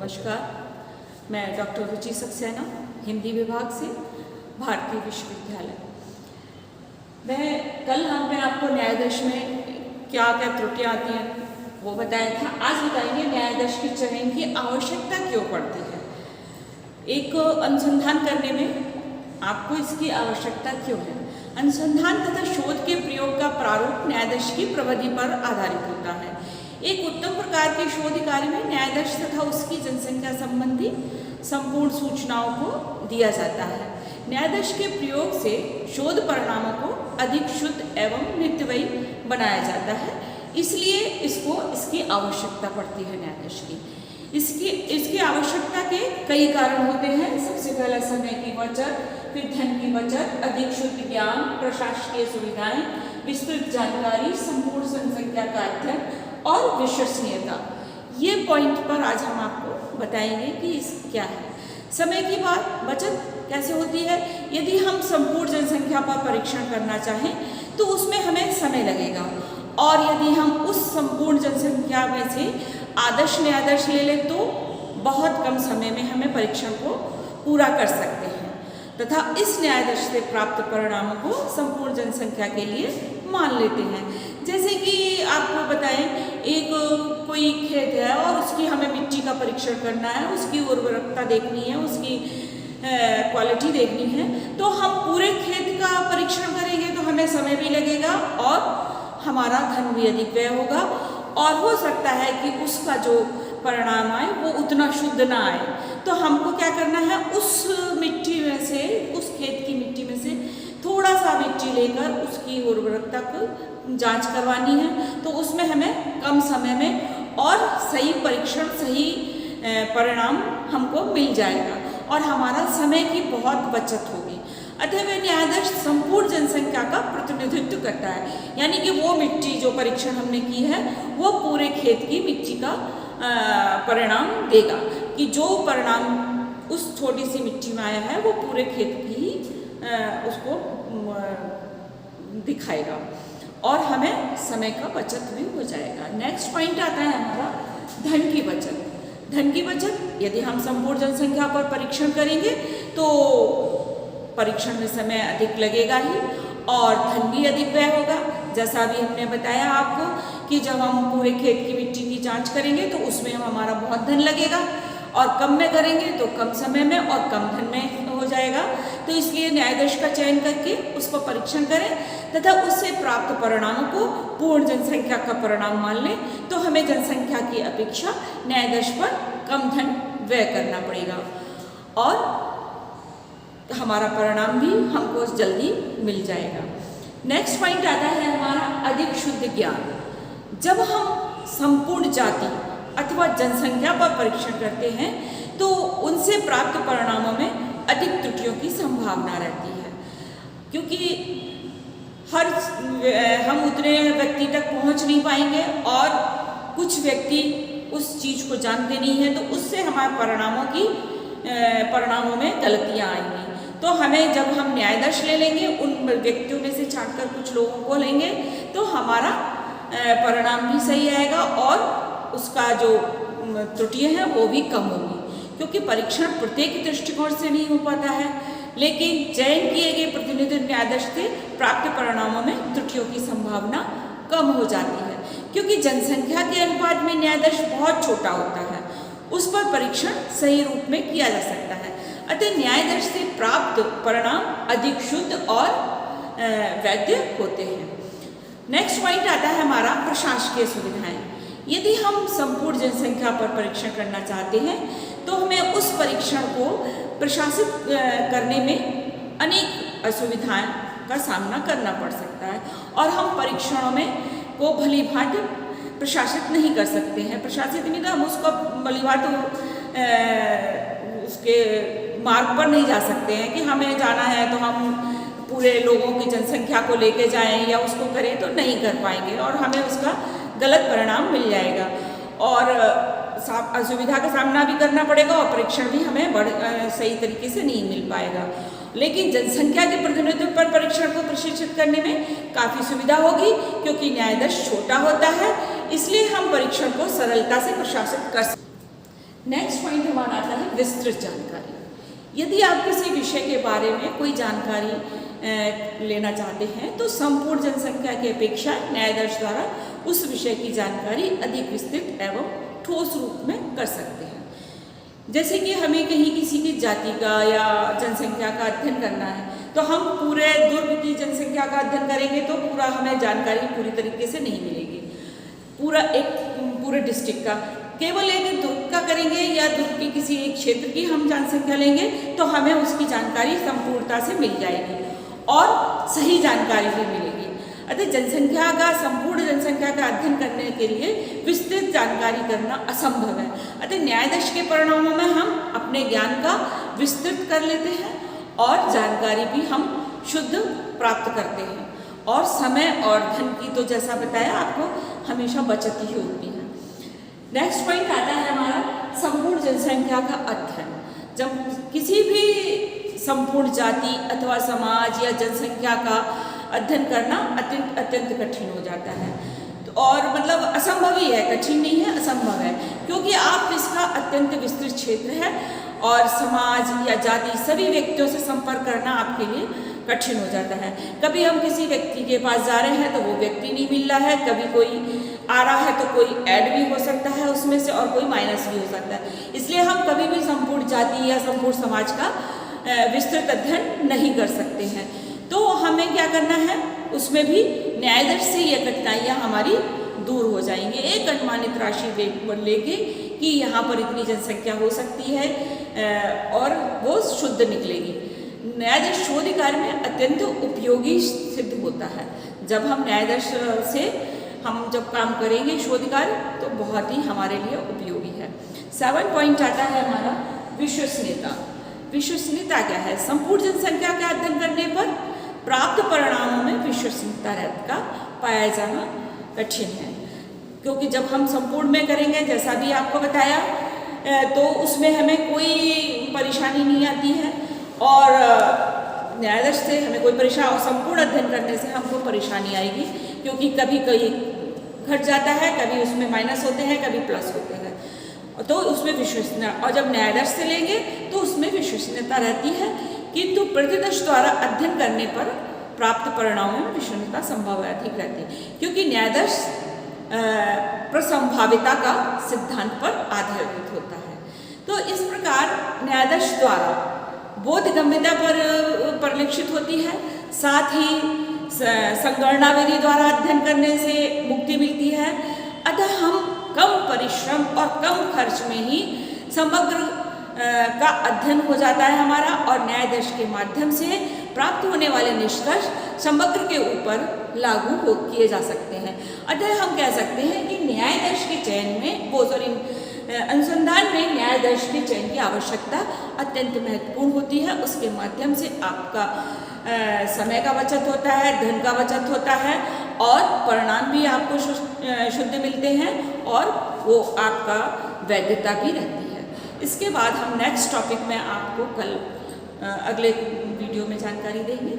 नमस्कार, मैं डॉक्टर रुचि सक्सेना हिंदी विभाग से भारतीय विश्वविद्यालय। कल हमने आपको न्यायाधीश में क्या क्या त्रुटियां आती हैं वो बताया था। आज बताएंगे न्यायाधीश के चयन की आवश्यकता क्यों पड़ती है। एक अनुसंधान करने में आपको इसकी आवश्यकता क्यों है। अनुसंधान तथा शोध के प्रयोग का प्रारूप न्यायाधीश की प्रविधि पर आधारित होता है। एक उत्तम प्रकार के शोध कार्य में न्यायाधीश तथा उसकी जनसंख्या संबंधी संपूर्ण सूचनाओं को दिया जाता है। न्यायाधीश के प्रयोग से शोध परिणामों को अधिक शुद्ध एवं नित्यवयी बनाया जाता है, इसलिए इसकी आवश्यकता पड़ती है न्यायाधीश की। इसकी आवश्यकता के कई कारण होते हैं। सबसे पहला समय की बचत, फिर धन की बचत, अधिक शुद्ध ज्ञान, प्रशासकीय सुविधाएं, विस्तृत जानकारी, संपूर्ण जनसंख्या का अध्ययन और विश्वसनीयता। ये पॉइंट पर आज हम आपको बताएंगे कि क्या है। समय की बचत कैसे होती है। यदि हम संपूर्ण जनसंख्या पर परीक्षण करना चाहें तो उसमें हमें समय लगेगा, और यदि हम उस संपूर्ण जनसंख्या में से आदर्श न्यायाधीश ले लें तो बहुत कम समय में हमें परीक्षण को पूरा कर सकते हैं तथा इस न्यायाधीश से प्राप्त परिणामों को संपूर्ण जनसंख्या के लिए मान लेते हैं। जैसे कि आपको बताएं, कोई खेत है और उसकी हमें मिट्टी का परीक्षण करना है, उसकी उर्वरकता देखनी है, उसकी क्वालिटी देखनी है, तो हम पूरे खेत का परीक्षण करेंगे तो हमें समय भी लगेगा और हमारा धन भी अधिक व्यय होगा, और हो सकता है कि उसका जो परिणाम आए वो उतना शुद्ध ना आए। तो हमको क्या करना है, उस मिट्टी में से, उस खेत की मिट्टी में से थोड़ा सा मिट्टी लेकर उसकी उर्वरकता को जांच करवानी है, तो उसमें हमें कम समय में और सही परीक्षण, सही परिणाम हमको मिल जाएगा और हमारा समय की बहुत बचत होगी। अतः वह न्यायाधीश संपूर्ण जनसंख्या का प्रतिनिधित्व करता है, यानी कि वो मिट्टी जो परीक्षण हमने की है वो पूरे खेत की मिट्टी का परिणाम देगा, कि जो परिणाम उस छोटी सी मिट्टी में आया है वो पूरे खेत की उसको दिखाएगा और हमें समय का बचत भी हो जाएगा। नेक्स्ट पॉइंट आता है हमारा धन की बचत। धन की बचत, यदि हम संपूर्ण जनसंख्या पर परीक्षण करेंगे तो परीक्षण में समय अधिक लगेगा ही और धन भी अधिक व्यय होगा। जैसा अभी हमने बताया आपको कि जब हम पूरे खेत की मिट्टी की जांच करेंगे तो उसमें हमारा बहुत धन लगेगा, और कम में करेंगे तो कम समय में और कम धन में हो जाएगा। तो इसलिए न्यायाधीश का चयन करके उसको परीक्षण करें तथा उससे प्राप्त परिणामों को पूर्ण जनसंख्या का परिणाम मान लें, तो हमें जनसंख्या की अपेक्षा न्यायाधीश पर कम धन व्यय करना पड़ेगा और हमारा परिणाम भी हमको जल्दी मिल जाएगा। नेक्स्ट पॉइंट आता है हमारा अधिक शुद्ध ज्ञान। जब हम संपूर्ण जाति अथवा जनसंख्या पर परीक्षण करते हैं तो उनसे प्राप्त परिणामों में अधिक त्रुटियों की संभावना रहती है, क्योंकि हम उतने व्यक्ति तक पहुंच नहीं पाएंगे और कुछ व्यक्ति उस चीज़ को जानते नहीं हैं, तो उससे हमारे परिणामों में गलतियां आएंगी। तो हमें, जब हम न्यायाधीश ले लेंगे, उन व्यक्तियों में से छांटकर कुछ लोगों को लेंगे तो हमारा परिणाम भी सही आएगा और उसका जो त्रुटियां हैं वो भी कम होगी, क्योंकि परीक्षण प्रत्येक दृष्टिकोण से नहीं हो पाता है, लेकिन चयन किए गए प्रतिनिधि न्यायाधीश से प्राप्त परिणामों में त्रुटियों की संभावना कम हो जाती है, क्योंकि जनसंख्या के अनुपात में न्यायाधीश बहुत छोटा होता है, उस पर परीक्षण सही रूप में किया जा सकता है। अतः न्यायाधीश से प्राप्त परिणाम अधिक शुद्ध और वैध होते हैं। नेक्स्ट पॉइंट आता है हमारा प्रशासकीय सुविधाएं। यदि हम संपूर्ण जनसंख्या पर परीक्षण करना चाहते हैं तो हमें उस परीक्षण को प्रशासित करने में अनेक असुविधाएं का सामना करना पड़ सकता है, और हम परीक्षणों में को भली भांति प्रशासित नहीं कर सकते हैं। प्रशासित नहीं तो हम उसको भली भांति उसके मार्ग पर नहीं जा सकते हैं कि हमें जाना है तो हम पूरे लोगों की जनसंख्या को लेके जाएं या उसको करें, तो नहीं कर पाएंगे और हमें उसका गलत परिणाम मिल जाएगा और असुविधा का सामना भी करना पड़ेगा और परीक्षण भी हमें सही तरीके से नहीं मिल पाएगा। लेकिन जनसंख्या के प्रतिनिधित्व पर परीक्षण को प्रशिक्षित करने में काफ़ी सुविधा होगी, क्योंकि न्यायाधीश छोटा होता है, इसलिए हम परीक्षण को सरलता से प्रशासित कर सकते हैं। नेक्स्ट पॉइंट हमारा आता है विस्तृत जानकारी। यदि आप किसी विषय के बारे में कोई जानकारी लेना चाहते हैं तो संपूर्ण जनसंख्या की अपेक्षा न्यायाधीश द्वारा उस विषय की जानकारी अधिक विस्तृत एवं ठोस रूप में कर सकते हैं। जैसे कि हमें कहीं किसी की जाति का या जनसंख्या का अध्ययन करना है तो हम पूरे दुर्ग की जनसंख्या का अध्ययन करेंगे तो पूरा हमें जानकारी पूरी तरीके से नहीं मिलेगी, पूरे डिस्ट्रिक्ट का। केवल एक दुर्ग का करेंगे या दुर्ग के किसी एक क्षेत्र की हम जनसंख्या लेंगे तो हमें उसकी जानकारी संपूर्णता से मिल जाएगी और सही जानकारी भी मिलेगी। अतः संपूर्ण जनसंख्या का अध्ययन करने के लिए विस्तृत जानकारी करना असंभव है। अतः न्यायाधीश के परिणामों में हम अपने ज्ञान का विस्तृत कर लेते हैं और जानकारी भी हम शुद्ध प्राप्त करते हैं, और समय और धन की तो जैसा बताया आपको हमेशा बचत ही होती है। नेक्स्ट पॉइंट आता है हमारा संपूर्ण जनसंख्या का अध्ययन। जब किसी भी संपूर्ण जाति अथवा समाज या जनसंख्या का अध्ययन करना अत्यंत कठिन हो जाता है, और मतलब असंभव ही है, कठिन नहीं है, असंभव है, क्योंकि आप इसका अत्यंत विस्तृत क्षेत्र है और समाज या जाति सभी व्यक्तियों से संपर्क करना आपके लिए कठिन हो जाता है। कभी हम किसी व्यक्ति के पास जा रहे हैं तो वो व्यक्ति नहीं मिल रहा है, कभी कोई आ रहा है तो कोई ऐड भी हो सकता है उसमें से और कोई माइनस भी हो सकता है। इसलिए हम कभी भी संपूर्ण जाति या संपूर्ण समाज का विस्तृत अध्ययन नहीं कर सकते हैं। तो हमें क्या करना है, उसमें भी न्यायाधीश से ये कठिनाइयाँ हमारी दूर हो जाएंगी। एक अनुमानित राशि लेके कि यहाँ पर इतनी जनसंख्या हो सकती है और वो शुद्ध निकलेगी। न्यायाधीश शोध कार्य में अत्यंत उपयोगी सिद्ध होता है। जब हम न्यायाधीश से जब काम करेंगे शोध कार्य तो बहुत ही हमारे लिए उपयोगी है। 7 पॉइंट आता है हमारा विश्वसनीयता। विश्वसनीयता क्या है? संपूर्ण जनसंख्या का अध्ययन करने पर प्राप्त परिणामों में विश्वसनीयता का पाया जाना कठिन है, क्योंकि जब हम संपूर्ण में करेंगे जैसा भी आपको बताया तो उसमें हमें कोई परेशानी नहीं आती है, और न्यायाधीश से हमें कोई परेशानी, संपूर्ण अध्ययन करने से हमको परेशानी आएगी, क्योंकि कभी कभी घट जाता है, कभी उसमें माइनस होते हैं, कभी प्लस होते हैं, तो उसमें विश्वसनीयता, और जब न्यायाधीश से लेंगे तो उसमें विश्वसनीयता रहती है, किंतु प्रतिदर्श द्वारा अध्ययन करने पर प्राप्त परिणामों में विश्वसनीयता संभव अधिक रहती है, क्योंकि न्यायाधीश प्रसंभाविता का सिद्धांत पर आधारित होता है। तो इस प्रकार न्यायाधीश द्वारा बोधगम्यता पर परिलक्षित होती है, साथ ही संगणना विधि द्वारा अध्ययन करने से मुक्ति मिलती है। अतः हम कम परिश्रम और कम खर्च में ही समग्र का अध्ययन हो जाता है हमारा, और न्यायाधीश के माध्यम से प्राप्त होने वाले निष्कर्ष समग्र के ऊपर लागू किए जा सकते हैं। अतः हम कह सकते हैं कि न्यायाधीश के चयन में अनुसंधान में न्यायाधीश के चयन की आवश्यकता अत्यंत महत्वपूर्ण होती है। उसके माध्यम से आपका समय का बचत होता है, धन का बचत होता है, और परिणाम भी आपको शुद्ध मिलते हैं, और वो आपका वैधता भी रहती है। इसके बाद हम नेक्स्ट टॉपिक में आपको कल अगले वीडियो में जानकारी देंगे।